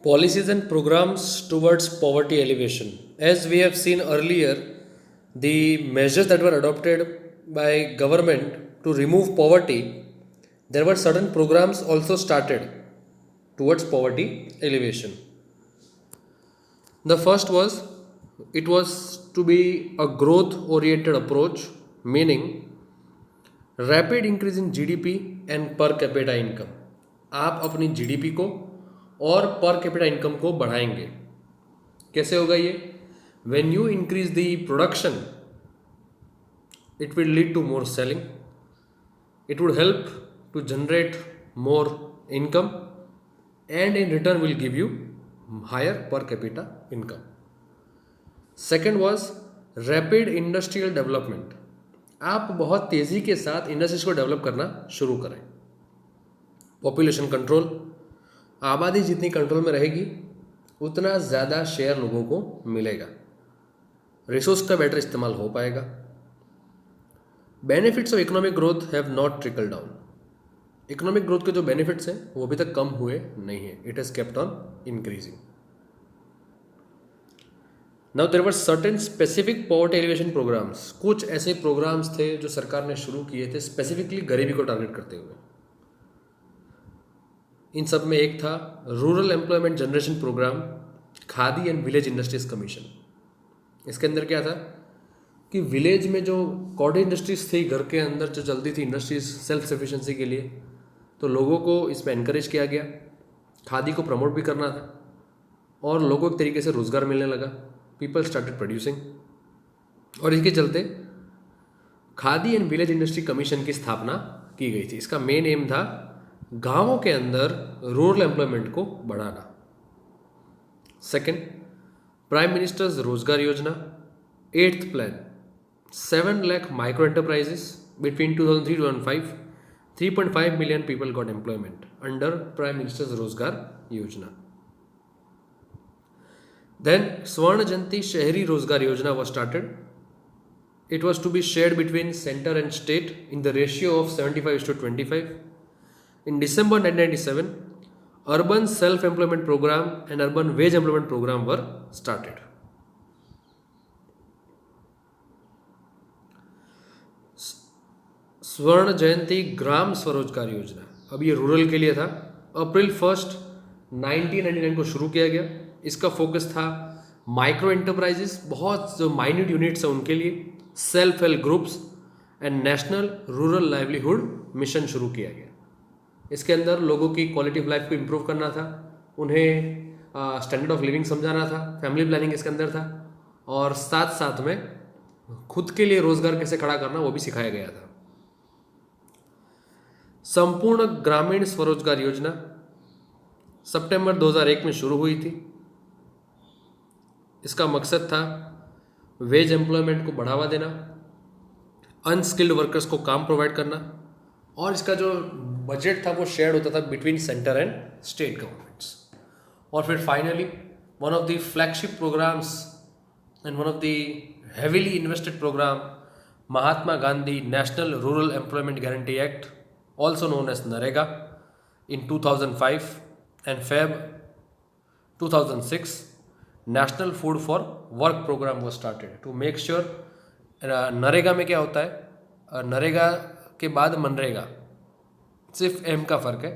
Policies and programs towards poverty alleviation. As we have seen earlier, the measures that were adopted by government to remove poverty, there were certain programs also started towards poverty alleviation. The first was it was to be a growth oriented approach, meaning rapid increase in GDP and पर capita income. आप अपनी GDP को और पर capita income को बढ़ाएंगे. कैसे होगा ये? When you increase the production it will lead to more selling, it would help to generate more income and in return will give you higher per capita income. Second was rapid industrial development. आप बहुत तेज़ी के साथ industries को develop करना शुरू करें. Population control, आबादी जितनी कंट्रोल में रहेगी उतना ज़्यादा शेयर लोगों को मिलेगा, रिसोर्स का बेटर इस्तेमाल हो पाएगा. Benefits of economic growth have not trickle down. Economic growth के जो बेनिफिट्स हैं वो अभी तक कम हुए नहीं हैं. It has kept on increasing. Now there were certain specific poverty alleviation programmes. कुछ ऐसे प्रोग्राम्स थे जो सरकार ने शुरू किए थे स्पेसिफिकली गरीबी को टारगेट करते हुए. इन सब में एक था Rural Employment Generation Programme, Khadi and Village Industries Commission. इसके अंदर क्या था कि विलेज में जो कॉटेज इंडस्ट्रीज थी, घर के अंदर जो चलती थी इंडस्ट्रीज सेल्फ सफिशिएंसी के लिए, तो लोगों को इसमें एनकरेज किया गया. खादी को प्रमोट भी करना था और लोगों को एक तरीके से रोज़गार मिलने लगा. पीपल स्टार्टेड प्रोड्यूसिंग और इसके चलते khadi and village industry commission की स्थापना की गई थी. इसका मेन एम था गांवों के अंदर रूरल एम्प्लॉयमेंट को बढ़ाना. सेकंड, प्राइम मिनिस्टर्स रोजगार योजना. Eighth plan, 7 lakh micro enterprises between 2003 to 2005. 3.5 million people got employment under Prime Minister's रोजगार योजना. Then Swarna Jayanti Shahri Rozgar Yojana was started. It was to be shared between center and state in the ratio of 75:25. In December 1997, Urban Self-Employment Program and Urban Wage Employment Program were started. स्वर्ण जयंती ग्राम स्वरोजगार योजना, अब ये rural के लिए था. अप्रैल 1 1999 को शुरू किया गया. इसका फोकस था माइक्रो एंटरप्राइजेस, बहुत जो माइन्यूट यूनिट्स हैं उनके लिए, self help groups and national rural livelihood mission शुरू किया गया. इसके अंदर लोगों की क्वालिटी ऑफ लाइफ को इम्प्रूव करना था, उन्हें स्टैंडर्ड ऑफ लिविंग समझाना था, फैमिली प्लानिंग इसके अंदर था, और साथ साथ में खुद के लिए रोजगार कैसे खड़ा करना वो भी सिखाया गया था. संपूर्ण ग्रामीण स्वरोजगार योजना सितंबर 2001 में शुरू हुई थी. इसका मकसद था वेज एम्प्लॉयमेंट को बढ़ावा देना, अनस्किल्ड वर्कर्स को काम प्रोवाइड करना, और इसका जो बजट था वो शेयर होता था between centre and state governments. और फिर finally one of the flagship programmes and one of the heavily invested programme, Mahatma Gandhi National Rural Employment Guarantee Act, also known as NREGA, in 2005 and Feb 2006, National Food for Work program was started to make sure. NREGA में क्या होता है, नरेगा के बाद मनरेगा, सिर्फ M का फ़र्क है.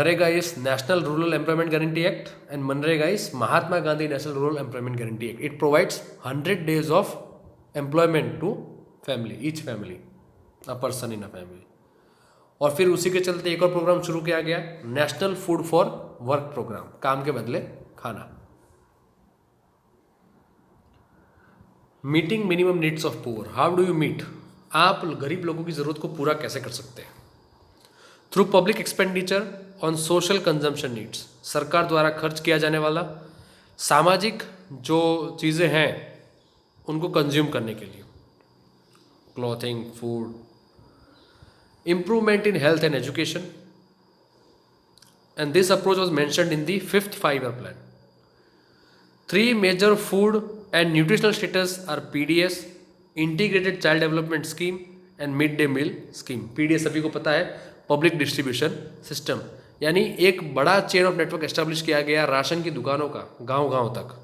NREGA is National Rural Employment Guarantee Act and मनरेगा is Mahatma Gandhi National Rural Employment Guarantee Act. It provides 100 days of employment to family, each family, a person in a family. और फिर उसी के चलते एक और प्रोग्राम शुरू किया गया, National Food for Work Programme, काम के बदले खाना. Meeting minimum needs of poor. How do you meet? आप गरीब लोगों की ज़रूरत को पूरा कैसे कर सकते हैं? Through public expenditure on social consumption needs. सरकार द्वारा खर्च किया जाने वाला सामाजिक जो चीज़ें हैं उनको कंज्यूम करने के लिए, clothing, food. Improvement in health and education, and this approach was mentioned in the 5th 5-year plan. 3 major food and nutritional status are PDS, Integrated Child Development Scheme, and Mid-Day Meal Scheme. PDS सभी को पता है, Public Distribution System. यानी एक बड़ा chain of network establish किया गया ration की दुकानों का गांव गांव तक,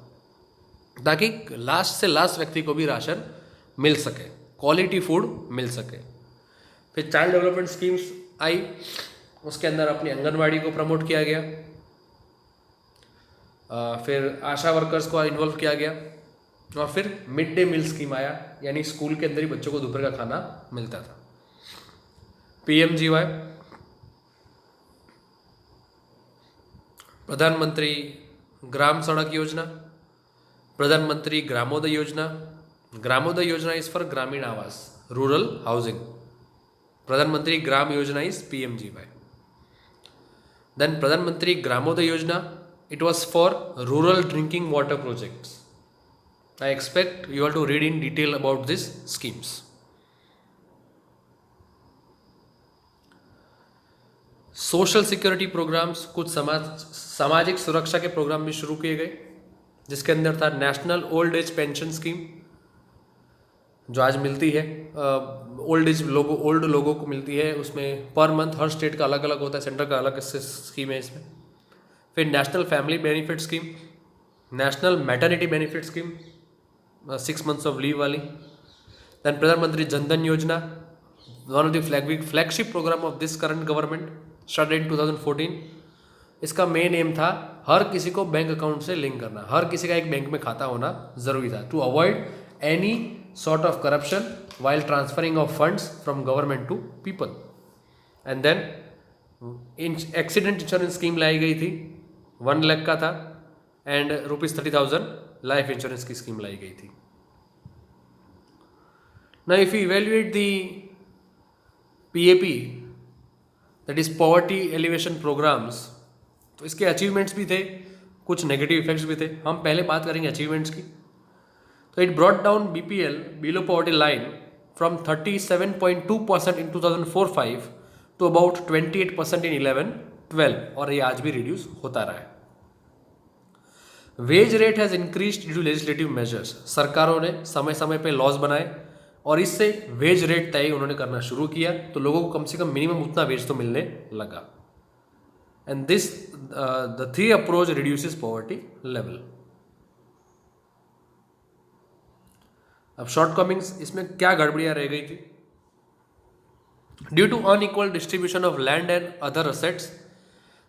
ताकि लास्ट से लास्ट व्यक्ति को भी राशन मिल सके, क्वालिटी फूड मिल सके। फिर चाइल्ड डेवलपमेंट स्कीम्स आई, उसके अंदर अपनी आंगनवाड़ी को प्रमोट किया गया। फिर आशा वर्कर्स को इन्वॉल्व किया गया, और फिर मिड डे मील स्कीम आया, यानी स्कूल के अंदर ही बच्चों को दोपहर का खाना मिलता था। PMGY, प्रधानमंत्री ग्राम सड़क योजना, प्रधानमंत्री ग्रामोदय योजना। ग्रामोदय योजना is for Gramin Awas, rural housing. प्रधानमंत्री Gram Yojana is PMGY. Then प्रधानमंत्री ग्रामोदय योजना, it was for rural drinking water projects. I expect you all to read in detail about these schemes. Social security programmes, कुछ सामाजिक सुरक्षा के प्रोग्राम भी शुरू किए गए, जिसके अंदर था national old age pension scheme, जो आज मिलती है ओल्ड लोगों को मिलती है। उसमें पर मंथ हर स्टेट का अलग अलग होता है, सेंटर का अलग स्कीम है इसमें। फिर National Family Benefit Scheme, National Maternity Benefit Scheme 6 months of leave वाली। Then Pradhan Mantri Jan Dhan Yojana, one of the flagship programme of this current government, started in 2014। इसका मेन एम था हर किसी को बैंक अकाउंट से लिंक करना, हर किसी का एक बैंक में खाता होना जरूरी था, to avoid any sort of corruption while transferring of funds from government to people. And then accident insurance scheme लाई गई थी, 1 लाख का था, एंड ₹30,000 लाइफ इंश्योरेंस की स्कीम लाई गई थी। Now if you evaluate the PAP, that is poverty alleviation programs, तो इसके अचीवमेंट्स भी थे, कुछ नेगेटिव इफेक्ट्स भी थे। हम पहले बात करेंगे अचीवमेंट्स की। तो it brought down BPL, below poverty line, from 37.2% in 2004-05 to about 28% in 11-12, और ये आज भी रिड्यूस होता रहा है। Wage rate has increased due to legislative measures, सरकारों ने समय समय पे लॉज बनाए और इससे वेज रेट तय उन्होंने करना शुरू किया, तो लोगों को कम से कम मिनिमम उतना वेज तो मिलने लगा। And this the 3 approach reduces poverty level. अब शॉर्टकमिंग्स, इसमें क्या गड़बड़ियां रह गई थी? Due to unequal distribution of land and other assets,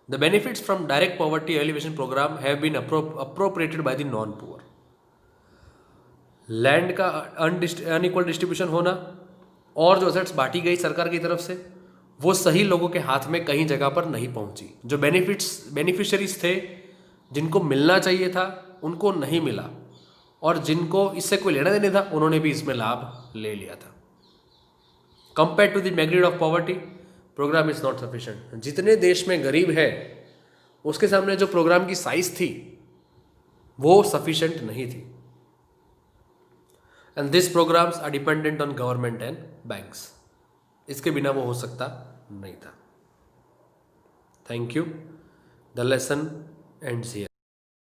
the benefits from direct poverty alleviation programme have been appropriated by the non poor. Land का unequal distribution होना और जो असेट्स बांटी गई सरकार की तरफ से, वो सही लोगों के हाथ में कहीं जगह पर नहीं पहुंची। जो बेनिफिशरीज थे, जिनको मिलना चाहिए था, उनको नहीं मिला, और जिनको इससे कोई लेना देना था, उन्होंने भी इसमें लाभ ले लिया था। Compare to the magnitude of poverty, programme is not sufficient. जितने देश में गरीब है, उसके सामने जो प्रोग्राम की साइज थी वो सफिशिएंट नहीं थी। And this programmes are dependent on government and banks, इसके बिना वो हो सकता नहीं था। Thank you. The lesson ends here.